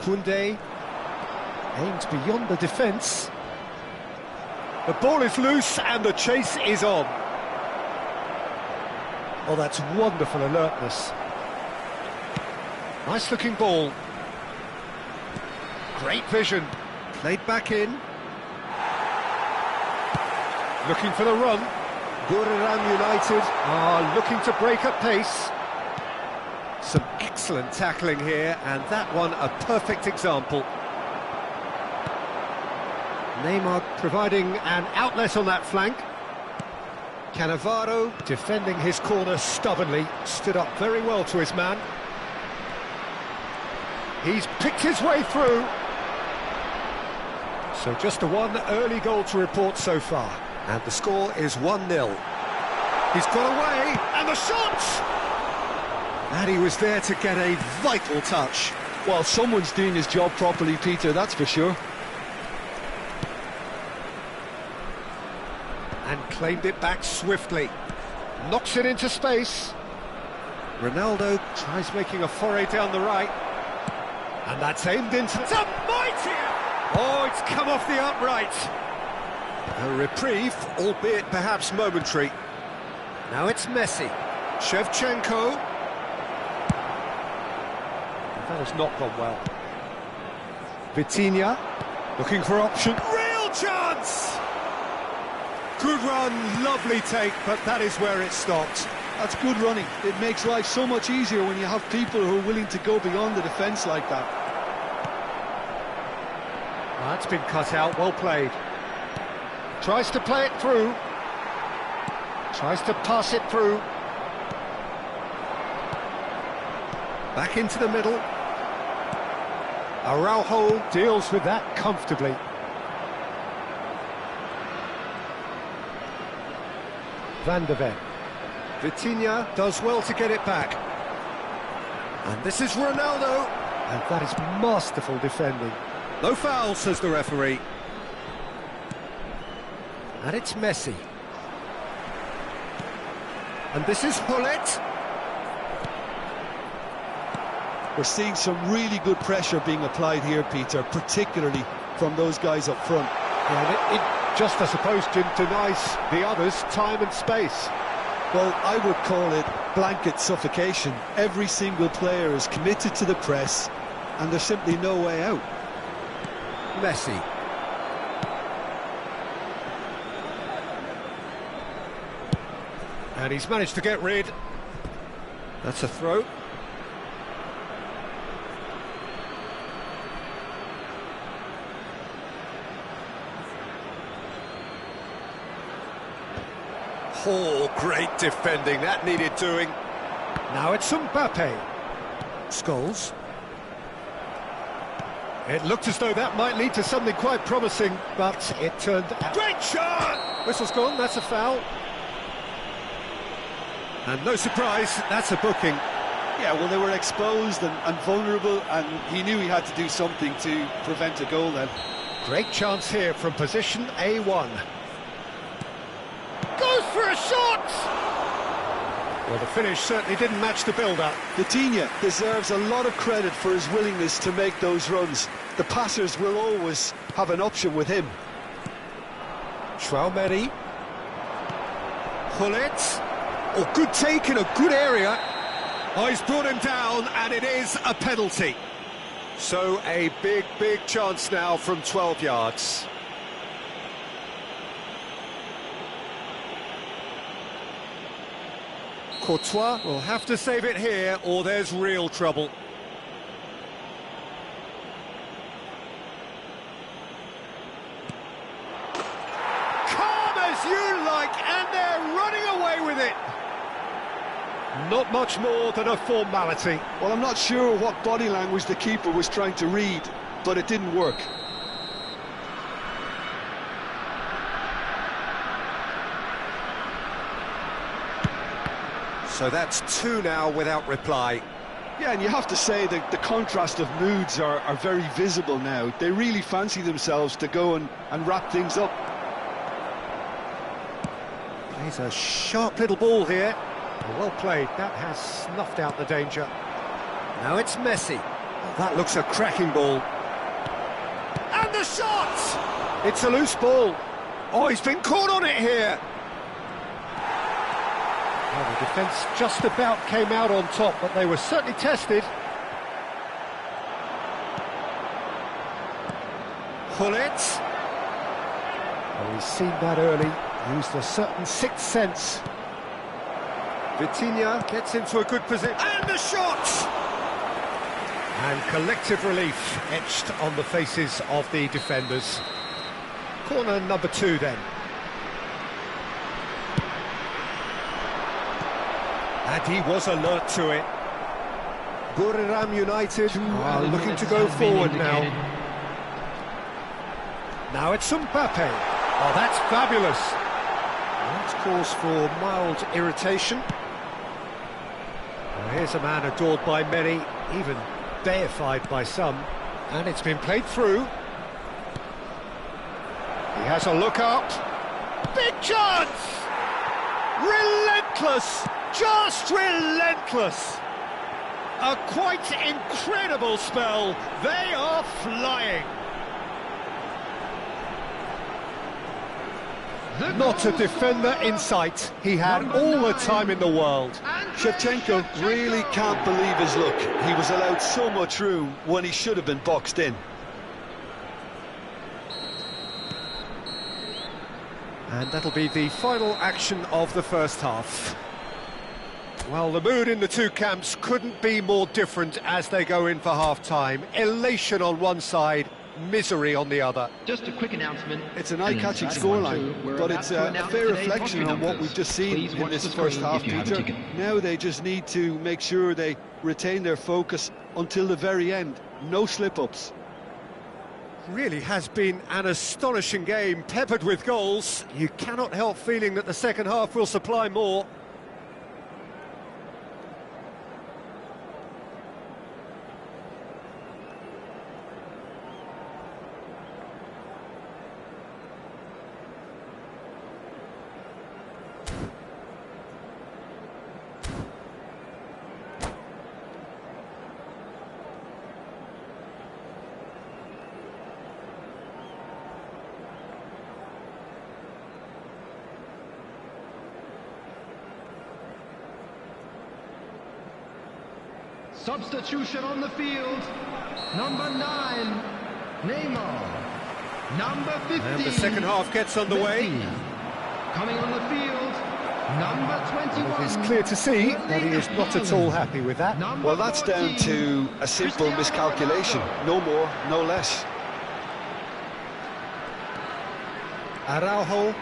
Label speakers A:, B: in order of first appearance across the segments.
A: Koundé aimed beyond the defence. The ball is loose and the chase is on. Oh, that's wonderful alertness. Nice looking ball. Great vision. Played back in. Looking for the run. Buriram United are looking to break at pace. Some excellent tackling here, and that one a perfect example. Neymar providing an outlet on that flank. Cannavaro defending his corner stubbornly, stood up very well to his man. He's picked his way through. So just the one early goal to report so far, and the score is 1-0. He's got away, and the shot! And he was there to get a vital touch.
B: Well, someone's doing his job properly, Peter, that's for sure.
A: And claimed it back swiftly. Knocks it into space. Ronaldo tries making a foray down the right. And that's aimed into... It's a mighty... Oh, it's come off the upright. A reprieve, albeit perhaps momentary. Now it's Messi. Shevchenko. That has not gone well. Vitinha, looking for option. Real chance! Good run, lovely take, but that is where it stopped.
B: That's good running. It makes life so much easier when you have people who are willing to go beyond the defence like that.
A: That's been cut out, well played. Tries to play it through. Tries to pass it through. Back into the middle. Araujo deals with that comfortably. Van de Ven. Vitinha does well to get it back. And this is Ronaldo. And that is masterful defending. No foul, says the referee. And it's Messi. And this is Hullet.
B: We're seeing some really good pressure being applied here, Peter, particularly from those guys up front.
A: Yeah, it just, I suppose, Jim, denies the others time and space.
B: Well, I would call it blanket suffocation. Every single player is committed to the press, and there's simply no way out.
A: Messi. And he's managed to get rid. That's a throw. Oh, great defending, that needed doing. Now it's Mbappe. Scholes. It looked as though that might lead to something quite promising, but it turned out... Great shot! Whistle's gone, that's a foul. And no surprise, that's a booking.
B: Yeah, well, they were exposed and vulnerable, and he knew he had to do something to prevent a goal then.
A: Great chance here from position A1. Goes for a shot! Well, the finish certainly didn't match the build-up.
B: Vitinha deserves a lot of credit for his willingness to make those runs. The passers will always have an option with him.
A: Traumeri. Hullet. Oh, good take in a good area. Oh, he's brought him down, and it is a penalty. So a big, big chance now from 12 yards. Courtois will have to save it here, or there's real trouble. Calm as you like, and they're running away with it. Not much more than a formality.
B: Well, I'm not sure what body language the keeper was trying to read, but it didn't work.
A: So that's two now without reply.
B: Yeah, and you have to say that the contrast of moods are very visible now. They really fancy themselves to go and wrap things up.
A: Plays a sharp little ball here. Well played, that has snuffed out the danger. Now it's Messi. That looks a cracking ball. And the shot! It's a loose ball. Oh, he's been caught on it here. Well, the defence just about came out on top, but they were certainly tested. Hullet. Oh, he's seen that early, used a certain sixth sense. Vitinha gets into a good position, and the shot! And collective relief etched on the faces of the defenders. Corner number 2 then. And he was alert to it. Buriram United are looking to go forward now. Now it's Mbappe. Oh, that's fabulous. That's cause for mild irritation. Well, here's a man adored by many, even deified by some. And it's been played through. He has a look up. Big chance! Relentless! Just relentless! A quite incredible spell. They are flying. Not a defender in sight. He had all the time in the world.
B: Shevchenko really can't believe his luck. He was allowed so much room when he should have been boxed in.
A: And that'll be the final action of the first half. Well, the mood in the two camps couldn't be more different as they go in for half-time. Elation on one side, misery on the other.
C: Just a quick announcement.
B: It's an eye-catching scoreline, but it's a fair reflection on what we've just seen in this first half, Peter. Now they just need to make sure they retain their focus until the very end. No slip-ups.
A: Really has been an astonishing game, peppered with goals. You cannot help feeling that the second half will supply more.
C: Substitution on the field. Number 9, Neymar. Number 15.
A: And the second half gets underway.
C: Coming on the field, number 21.
A: It's clear to see that he is not at all happy with that.
B: Well, that's down to a simple miscalculation. No more, no less.
A: Araujo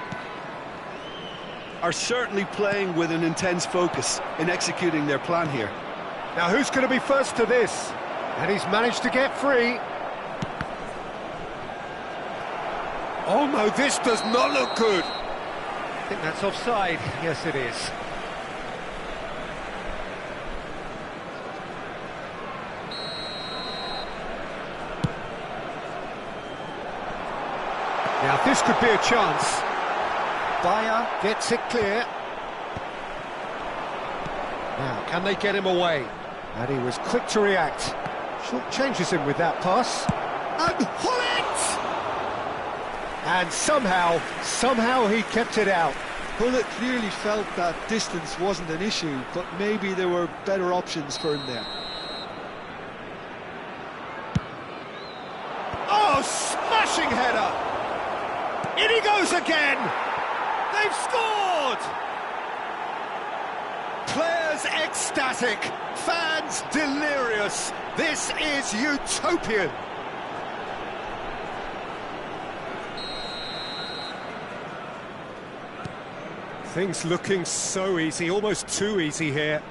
B: are certainly playing with an intense focus in executing their plan here.
A: Now who's going to be first to this? And he's managed to get free. Oh no, this does not look good. I think that's offside. Yes, it is. Now this could be a chance. Bayer gets it clear. Now, can they get him away? And he was quick to react. Short changes him with that pass. And Hullet! And somehow he kept it out.
B: Hullet clearly felt that distance wasn't an issue, but maybe there were better options for him there.
A: Oh, smashing header! In he goes again! They've scored! Players ecstatic, fans delirious. This is utopian. Things looking so easy, almost too easy here.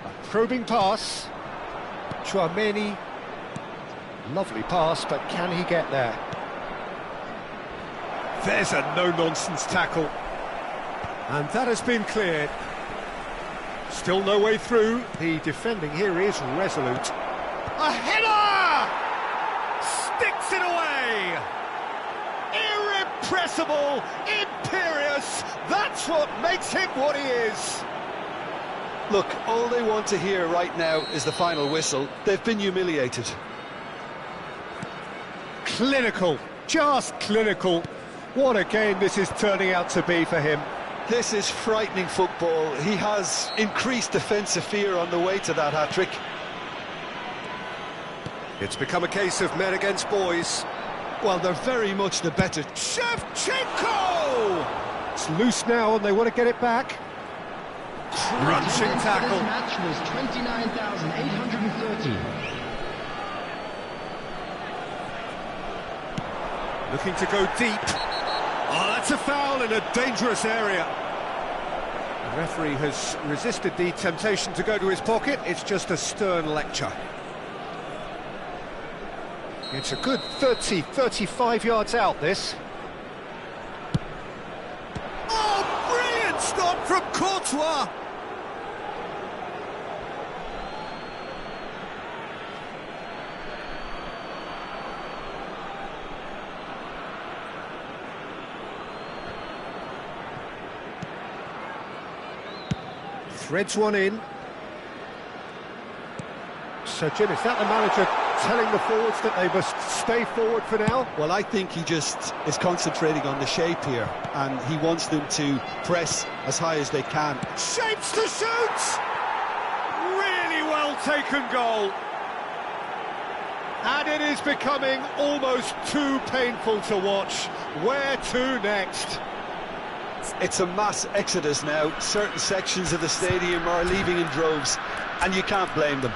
A: A probing pass. Chouameni. Lovely pass, but can he get there? There's a no-nonsense tackle. And that has been cleared. Still no way through. The defending here is resolute. A header! Sticks it away! Irrepressible, imperious. That's what makes him what he is.
B: Look, all they want to hear right now is the final whistle. They've been humiliated.
A: Clinical, just clinical. What a game this is turning out to be for him.
B: This is frightening football. He has increased defensive fear on the way to that hat-trick.
A: It's become a case of men against boys.
B: Well, they're very much the better.
A: Shevchenko! It's loose now and they want to get it back. Crunching tackle.
C: This match was 29,830.
A: Looking to go deep. Oh, that's a foul in a dangerous area. The referee has resisted the temptation to go to his pocket. It's just a stern lecture. It's a good 30, 35 yards out, this. Oh, brilliant stop from Courtois! Threads one in. So, Jim, is that the manager telling the forwards that they must stay forward for now?
B: Well, I think he just is concentrating on the shape here, and he wants them to press as high as they can.
A: Shapes to shoot! Really well taken goal. And it is becoming almost too painful to watch. Where to next?
B: It's a mass exodus now. Certain sections of the stadium are leaving in droves, and you can't blame them.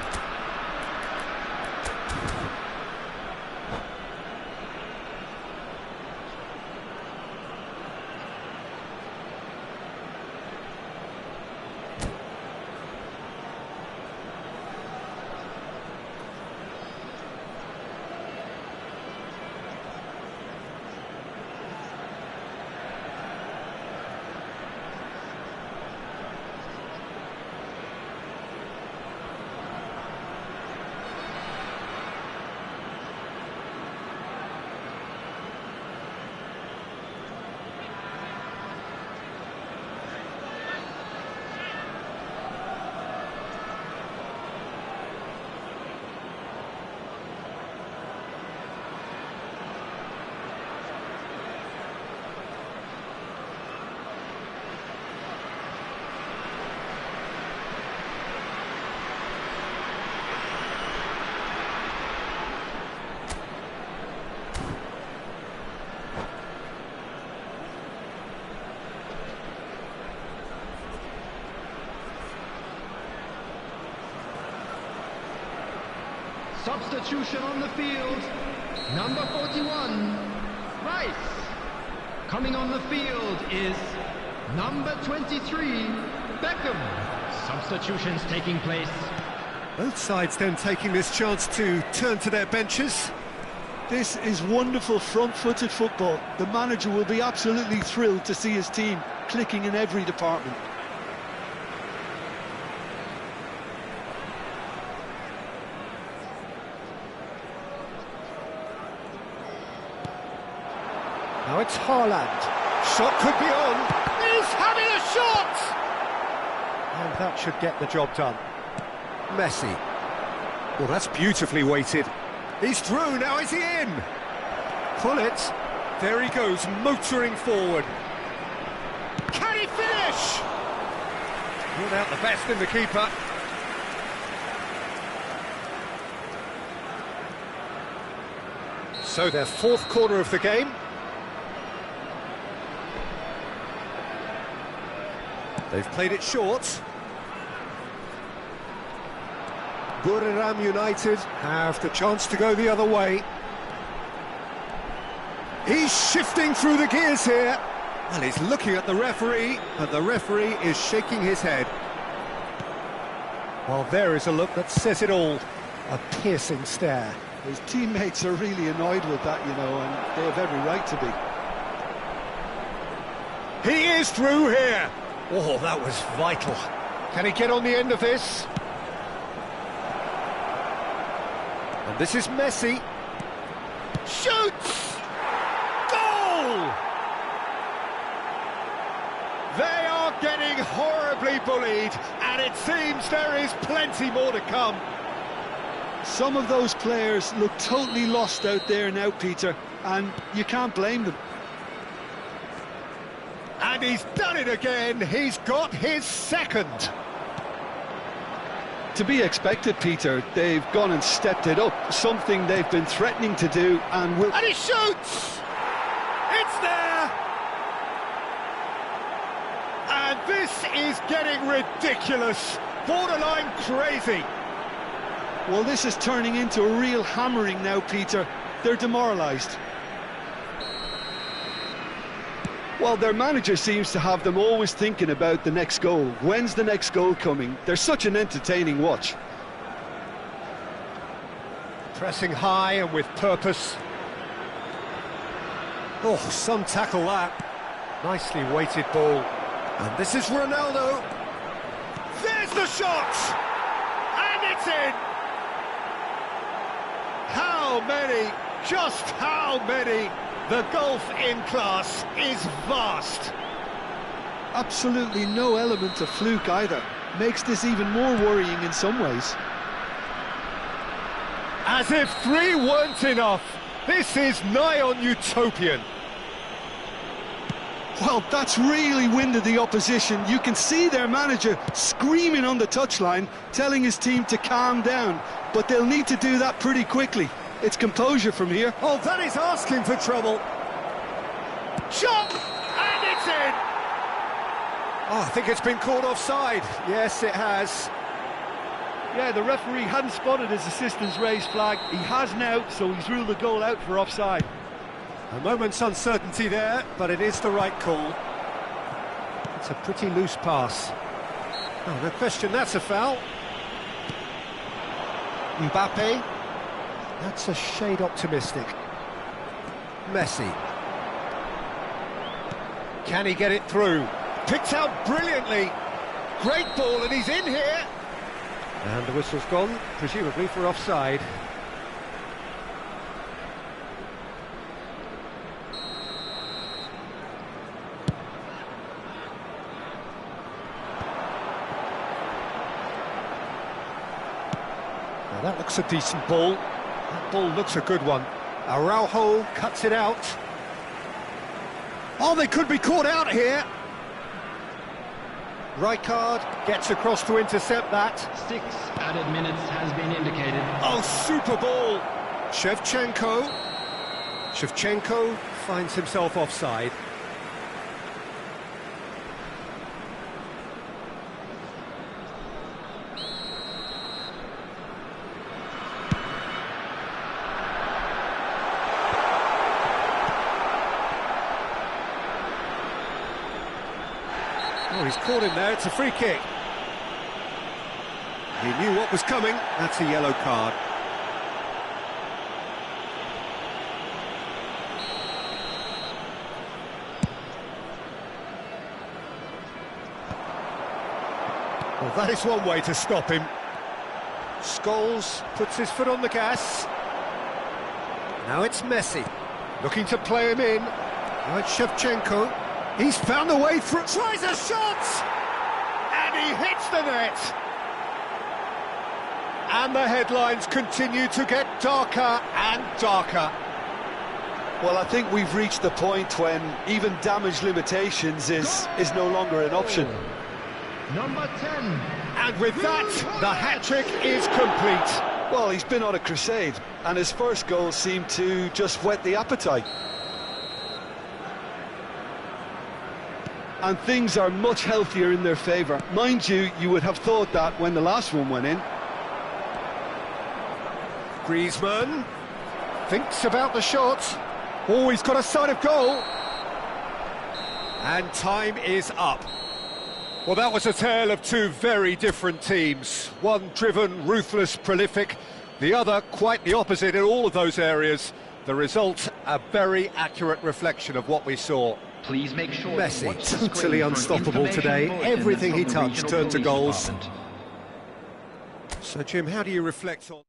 C: Substitution on the field. Number 41, Rice. Coming on the field is number 23, Beckham. Substitutions taking place.
A: Both sides then taking this chance to turn to their benches.
B: This is wonderful front-footed football. The manager will be absolutely thrilled to see his team clicking in every department.
A: Now it's Haaland. Shot could be on. He's having a shot! And that should get the job done. Messi. Well, that's beautifully weighted. He's through, now is he in? Pull it. There he goes, motoring forward. Can he finish? Pulled out the best in the keeper. So their fourth corner of the game. They've played it short. Buriram United have the chance to go the other way. He's shifting through the gears here. Well, he's looking at the referee, and the referee is shaking his head. Well, there is a look that says it all. A piercing stare.
B: His teammates are really annoyed with that, you know, and they have every right to be.
A: He is through here. Oh, that was vital. Can he get on the end of this? And this is Messi. Shoots! Goal! They are getting horribly bullied, and And it seems there is plenty more to come.
B: Some of those players look totally lost out there now, Peter, and you can't blame them.
A: And he's done it again. He's got his second.
B: To be expected, Peter. They've gone and stepped it up, something they've been threatening to do, and will...
A: And he shoots! It's there! And this is getting ridiculous, borderline crazy.
B: Well, this is turning into a real hammering now, Peter. They're demoralised. Well, their manager seems to have them always thinking about the next goal. When's the next goal coming? They're such an entertaining watch.
A: Pressing high and with purpose. Oh, some tackle that. Nicely weighted ball. And this is Ronaldo. There's the shot! And it's in! How many? Just how many? The gulf in class is vast.
B: Absolutely no element of fluke either. Makes this even more worrying in some ways.
A: As if 3 weren't enough. This is nigh on utopian.
B: Well, that's really winded the opposition. You can see their manager screaming on the touchline, telling his team to calm down. But they'll need to do that pretty quickly. It's composure from here.
A: Oh, that is asking for trouble. Shot! And it's in! Oh, I think it's been called offside. Yes, it has.
B: Yeah, the referee hadn't spotted his assistant's raised flag. He has now, so he's ruled the goal out for offside.
A: A moment's uncertainty there, but it is the right call. It's a pretty loose pass. Oh, no question, that's a foul. Mbappe. That's a shade optimistic. Messi. Can he get it through? Picked out brilliantly. Great ball, and he's in here. And the whistle's gone, presumably for offside. Now that looks a decent ball. That ball looks a good one. Araujo cuts it out. Oh, they could be caught out here. Rijkaard gets across to intercept that.
C: 6 added minutes has been indicated.
A: Oh, super ball. Shevchenko. Shevchenko finds himself offside. Oh, he's caught him there, it's a free kick. He knew what was coming, that's a yellow card. Well, that is one way to stop him. Scholes puts his foot on the gas. Now it's Messi, looking to play him in. Now it's Shevchenko. He's found a way through, tries a shot! And he hits the net! And the headlines continue to get darker and darker.
B: Well, I think we've reached the point when even damage limitations is no longer an option.
C: Number 10.
A: And with that, the hat-trick is complete.
B: Well, he's been on a crusade, and his first goal seemed to just whet the appetite. And things are much healthier in their favour. Mind you, you would have thought that when the last one went in.
A: Griezmann thinks about the shot. Oh, he's got a sight of goal. And time is up. Well, that was a tale of 2 very different teams. One driven, ruthless, prolific. The other quite the opposite in all of those areas. The result, a very accurate reflection of what we saw.
C: Please make sure
A: Messi, totally unstoppable today. Everything he touched turned to goals. So, Jim, how do you reflect on...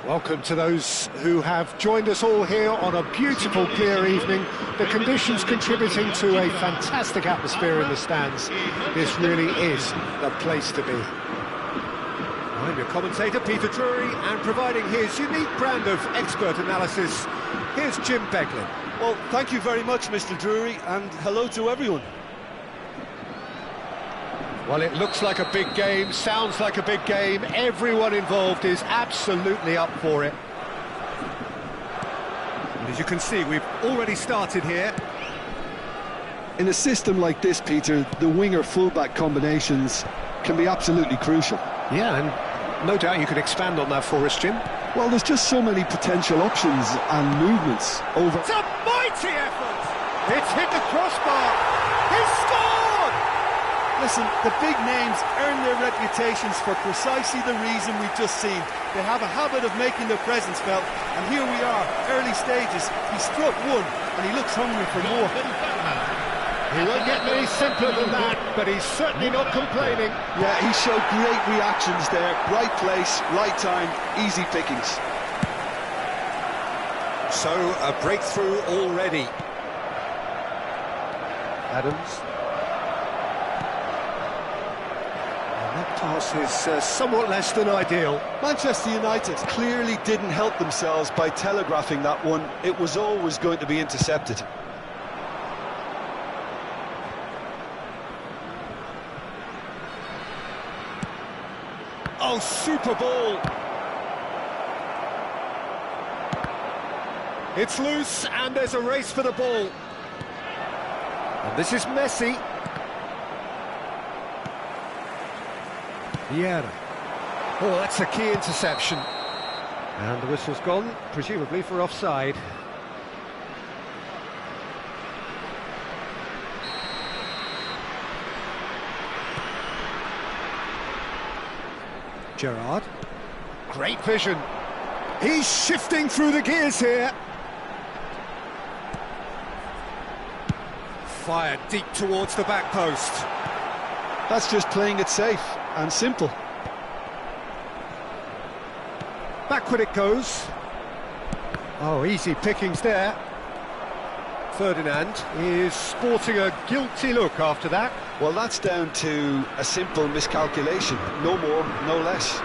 A: Welcome to those who have joined us all here on a beautiful, clear evening. The conditions contributing to a fantastic atmosphere in the stands. This really is the place to be. Right I'm your commentator, Peter Drury, and providing his unique brand of expert analysis, here's Jim Beglin.
B: Well, thank you very much, Mr. Drury, and hello to everyone.
A: Well, it looks like a big game, sounds like a big game. Everyone involved is absolutely up for it. And as you can see, we've already started here.
B: In a system like this, Peter, the winger-fullback combinations can be absolutely crucial.
A: Yeah, and no doubt you can expand on that for us, Jim.
B: Well, there's just so many potential options and movements over...
A: It's a mighty effort! It's hit the crossbar! He's scored!
B: Listen, the big names earn their reputations for precisely the reason we've just seen. They have a habit of making their presence felt, and here we are, early stages. He struck one, and he looks hungry for more.
A: He won't get any simpler than that, but he's certainly not complaining.
B: Yeah, he showed great reactions there. Right place, right time, easy pickings.
A: So, a breakthrough already. Adams. And that pass is somewhat less than ideal.
B: Manchester United clearly didn't help themselves by telegraphing that one. It was always going to be intercepted.
A: Oh, super ball! It's loose, and there's a race for the ball. And this is Messi. Vieira. Oh, that's a key interception. And the whistle's gone, presumably for offside. Gerrard. Great vision. He's shifting through the gears here. Fired deep towards the back post.
B: That's just playing it safe and simple.
A: Backward it goes. Oh, easy pickings there. Ferdinand is sporting a guilty look after that.
B: Well, that's down to a simple miscalculation. No more, no less.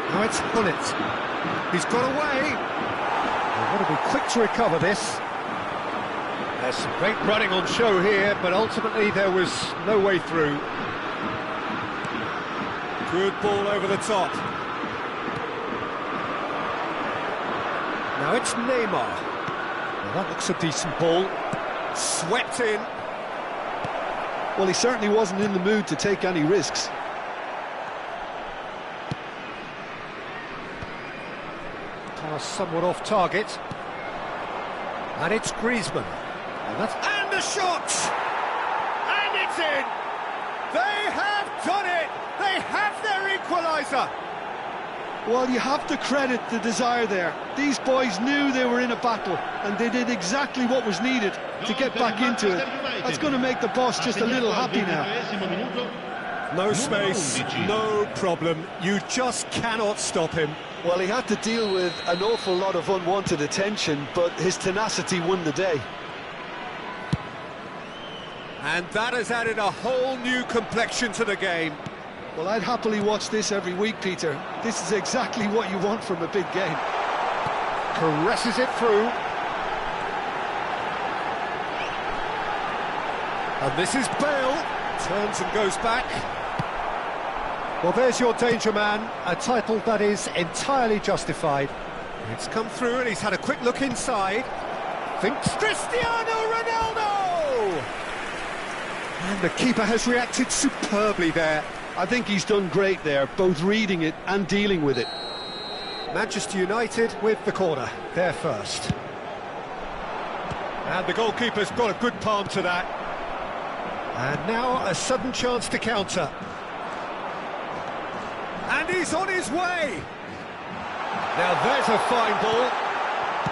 A: Now it's Hullet. He's got away. They've got to be quick to recover this. There's some great running on show here, but ultimately there was no way through. Good ball over the top. Now it's Neymar. Well, that looks a decent ball. Swept in.
B: Well, he certainly wasn't in the mood to take any risks.
A: Pass somewhat off target. And it's Griezmann. And the shot! And it's in! They have done it! They have their equaliser!
B: Well, you have to credit the desire there. These boys knew they were in a battle, and they did exactly what was needed to get back into it. That's going to make the boss just a little happy now.
A: No space, no problem. You just cannot stop him.
B: Well, he had to deal with an awful lot of unwanted attention, but his tenacity won the day.
A: And that has added a whole new complexion to the game.
B: Well, I'd happily watch this every week, Peter. This is exactly what you want from a big game.
A: Caresses it through. And this is Bale. Turns and goes back. Well, there's your danger man. A title that is entirely justified. It's come through and he's had a quick look inside. Thinks Cristiano Ronaldo! And the keeper has reacted superbly there.
B: I think he's done great there, both reading it and dealing with it.
A: Manchester United with the corner, they're first. And the goalkeeper's got a good palm to that. And now a sudden chance to counter. And he's on his way! Now there's a fine ball.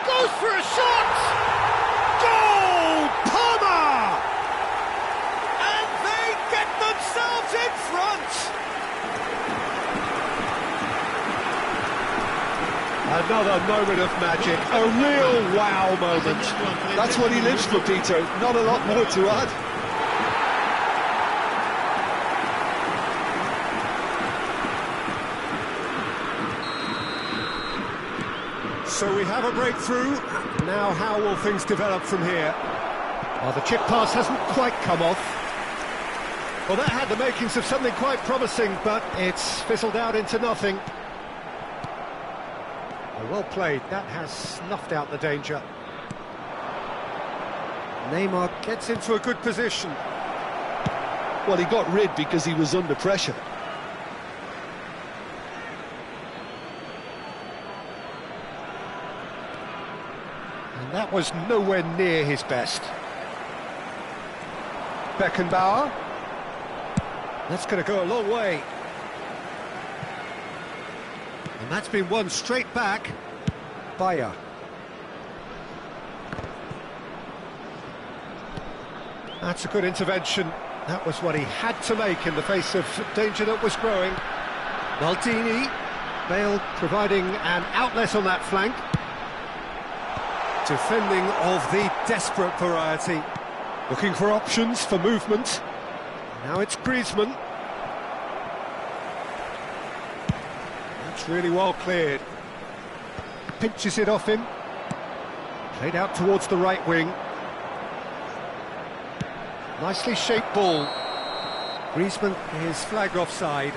A: Goes for a shot! Goal! Palmer! And they get themselves in front! Another moment of magic, a real wow moment.
B: That's what he lives for, Peter. Not a lot more to add.
A: So we have a breakthrough. Now how will things develop from here? Oh, the chip pass hasn't quite come off. Well, that had the makings of something quite promising, but it's fizzled out into nothing. Oh, well played. That has snuffed out the danger. Neymar gets into a good position.
B: Well, he got rid because he was under pressure.
A: And that was nowhere near his best. Beckenbauer. That's going to go a long way. And that's been won straight back. Bayer. That's a good intervention. That was what he had to make in the face of danger that was growing. Maldini. Bale providing an outlet on that flank. Defending of the desperate variety. Looking for options for movement. Now it's Griezmann. That's really well cleared. Pinches it off him. Played out towards the right wing. Nicely shaped ball. Griezmann is flagged offside.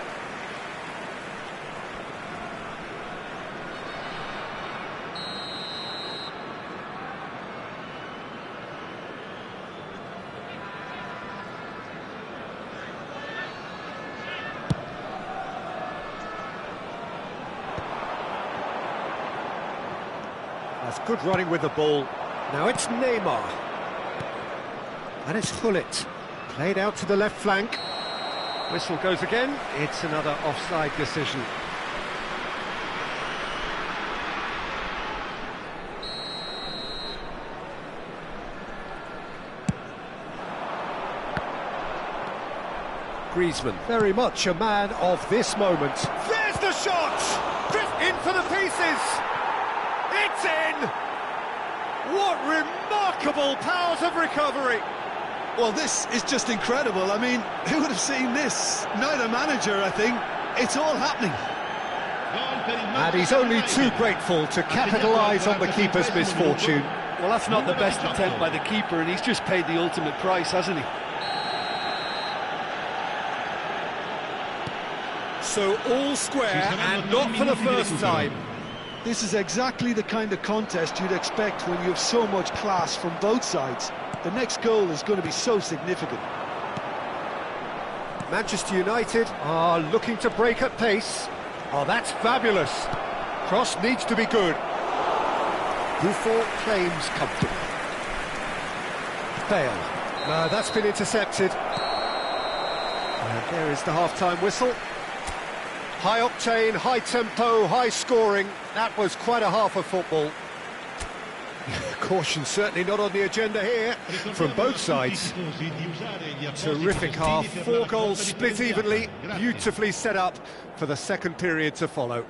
A: That's good running with the ball. Now it's Neymar. And it's Hullet. Played out to the left flank. Whistle goes again. It's another offside decision. Griezmann, very much a man of this moment. There's the shot! In for the pieces! It's in! What remarkable powers of recovery!
B: Well, this is just incredible. I mean, who would have seen this? Neither manager, I think. It's all happening.
A: And he's only too grateful to capitalise on the keeper's misfortune.
B: Well, that's not the best attempt by the keeper, and he's just paid the ultimate price, hasn't he?
A: So all square, and not for the first time.
B: This is exactly the kind of contest you'd expect when you have so much class from both sides. The next goal is going to be so significant.
A: Manchester United are looking to break at pace. Oh, that's fabulous. Cross needs to be good. Buffon claims comfortable. Bale. No, that's been intercepted. And there is the half-time whistle. High octane, high tempo, high scoring. That was quite a half of football. Caution certainly not on the agenda here from both sides. Terrific half, 4 goals split evenly, beautifully set up for the second period to follow.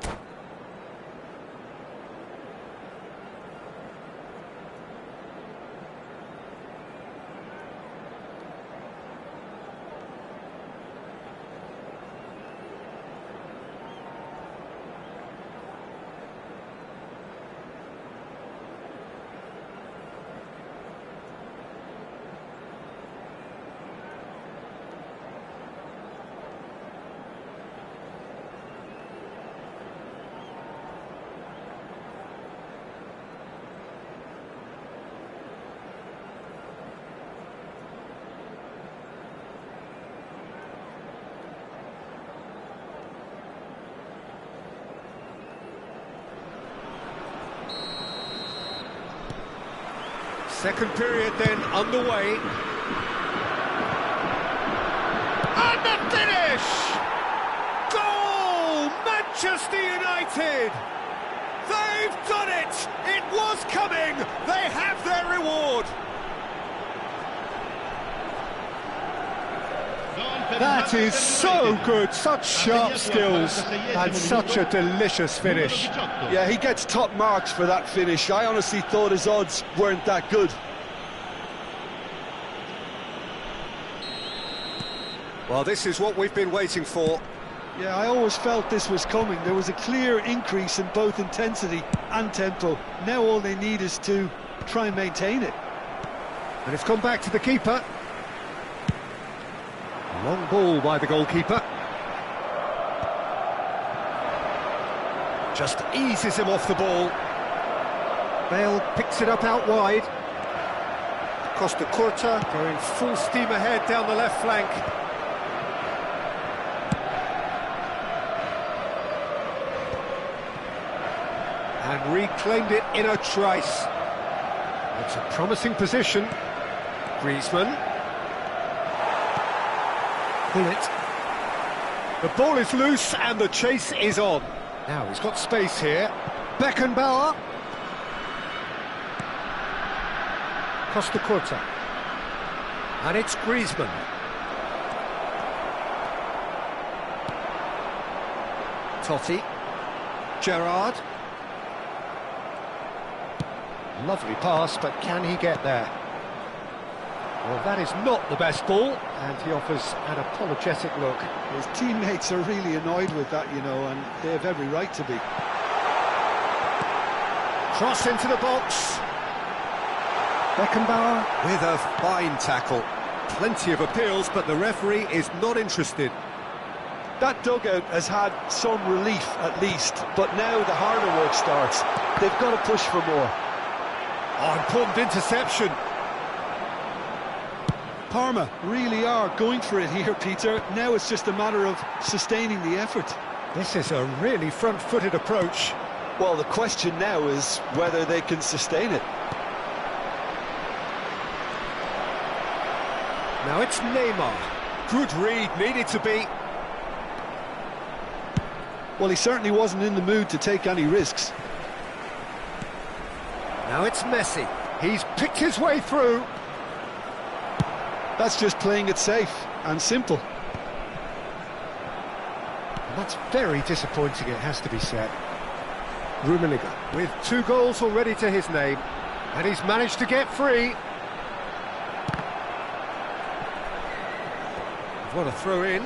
A: Second period then underway. And the finish! Goal! Manchester United! They've done it! It was coming! They have their reward! That is so good, such sharp skills and such a delicious finish.
B: Yeah, he gets top marks for that finish. I honestly thought his odds weren't that good.
A: Well, this is what we've been waiting for.
B: Yeah, I always felt this was coming. There was a clear increase in both intensity and tempo. Now all they need is to try and maintain it.
A: And it's gone back to the keeper. Long ball by the goalkeeper. Just eases him off the ball. Bale picks it up out wide. Costa Curta going full steam ahead down the left flank. And reclaimed it in a trice. It's a promising position. Griezmann. Bullet. The ball is loose and the chase is on. Now he's got space here. Beckenbauer. Costa Curta. And it's Griezmann. Totti. Gerrard. Lovely pass, but can he get there? Well, that is not the best ball, and he offers an apologetic look.
B: His teammates are really annoyed with that, you know, and they have every right to be.
A: Cross into the box. Beckenbauer with a fine tackle. Plenty of appeals, but the referee is not interested.
B: That dugout has had some relief, at least, but now the harder work starts. They've got to push for more.
A: Oh, important interception.
B: Parma really are going for it here, Peter. Now it's just a matter of sustaining the effort.
A: This is a really front-footed approach.
B: Well, the question now is whether they can sustain it.
A: Now it's Neymar. Good read, needed to be.
B: Well, he certainly wasn't in the mood to take any risks.
A: Now it's Messi. He's picked his way through.
B: That's just playing it safe and simple.
A: And that's very disappointing, it has to be said. Rummenigge with 2 goals already to his name, and he's managed to get free. What a throw in.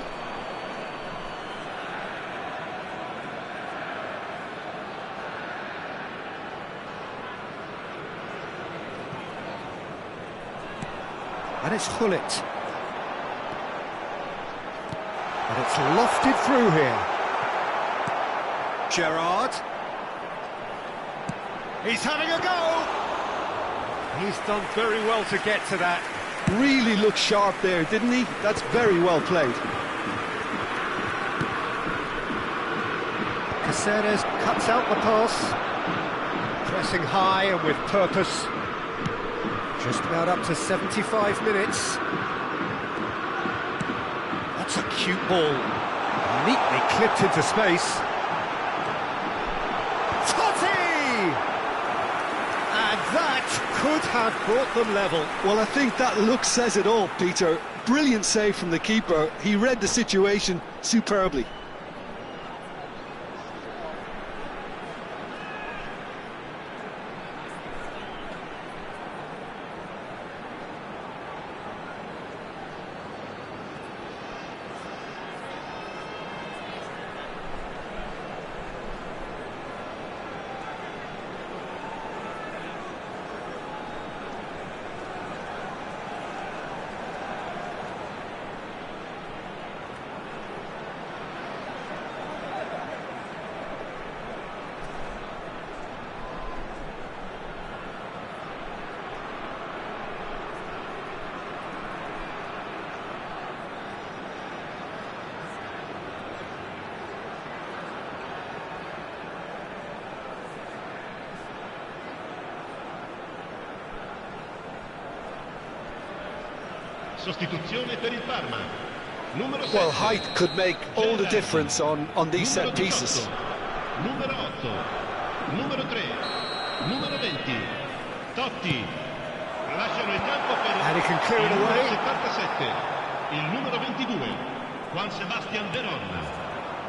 A: And it's Hullet. And it's lofted through here. Gerrard. He's having a go. He's done very well to get to that.
B: Really looked sharp there, didn't he? That's very well played.
A: Caceres cuts out the pass. Pressing high and with purpose. Just about up to 75 minutes. That's a cute ball. Neatly clipped into space. Totti! And that could have brought them level.
B: Well, I think that look says it all, Peter. Brilliant save from the keeper. He read the situation superbly.
D: Sostituzione per il Parma. Numero 7.
B: Well, height could make all the difference on these set pieces.
D: Numero 8. Numero 3. Numero 20. Totti. Lasciano il campo per
A: And he can clear it
D: il numero
A: away.
D: 77. Il numero 22. Juan Sebastian Veron.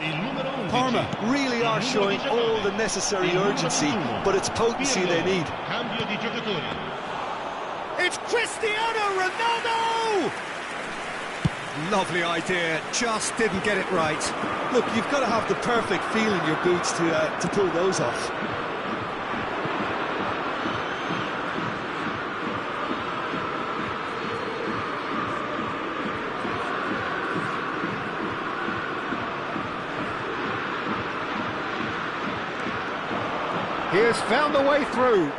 D: Il numero 11.
B: Parma really are showing all the necessary urgency, but it's potency they need.
D: Cambio di giocatori.
A: It's Cristiano Ronaldo! Lovely idea, just didn't get it right.
B: Look, you've got to have the perfect feel in your boots to pull those off.
A: He has found a way through.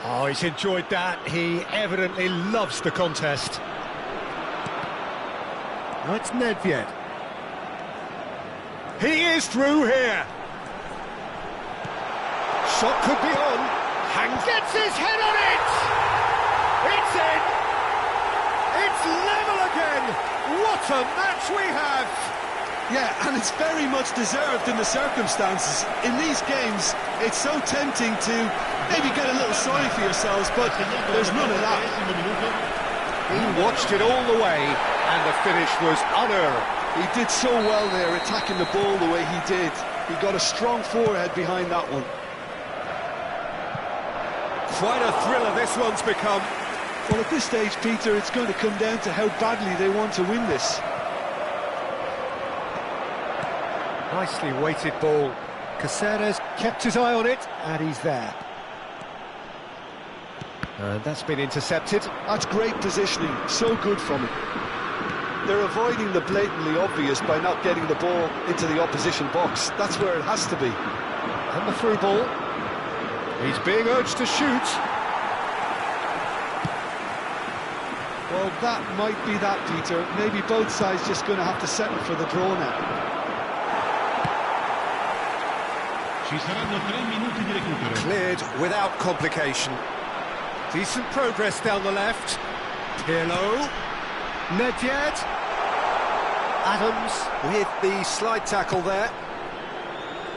A: Oh, he's enjoyed that. He evidently loves the contest. Now it's Nedved. He is through here. Shot could be on. Gets his head on it! It's in! It's level again! What a match we have!
B: Yeah, and it's very much deserved in the circumstances. In these games, it's so tempting to maybe get a little sorry for yourselves, but there's none of that.
A: He watched it all the way, and the finish was unearned.
B: He did so well there, attacking the ball the way he did. He got a strong forehead behind that one.
A: Quite a thriller this one's become.
B: Well, at this stage, Peter, it's going to come down to how badly they want to win this.
A: Nicely weighted ball. Caceres kept his eye on it, and he's there. And that's been intercepted.
B: That's great positioning, so good from him. They're avoiding the blatantly obvious by not getting the ball into the opposition box. That's where it has to be.
A: And the through ball. He's being urged to shoot.
B: Well, that might be that, Peter. Maybe both sides just going to have to settle for the draw now.
D: Ci saranno 3 minuti di recupero.
A: Cleared without complication. Decent progress down the left. Pirlo. Nedved. Adams with the slide tackle there.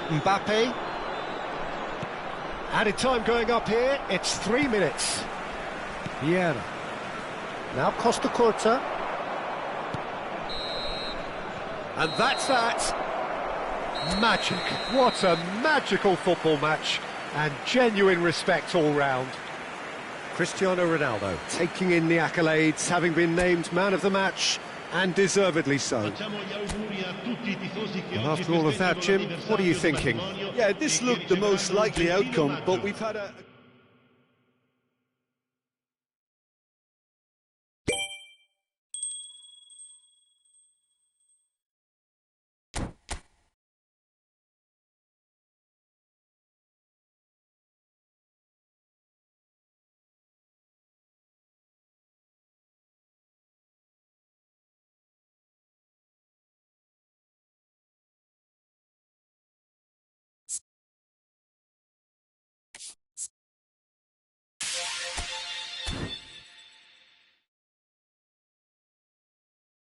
A: Mbappe. Added time going up here. It's 3 minutes. Vieira. Now Costa Curta. And that's that. Magic. What a magical football match. And genuine respect all round. Cristiano Ronaldo taking in the accolades, having been named man of the match, and deservedly so. And after all of that, Jim, what are you thinking?
B: Yeah, this looked the most likely outcome, but we've had a...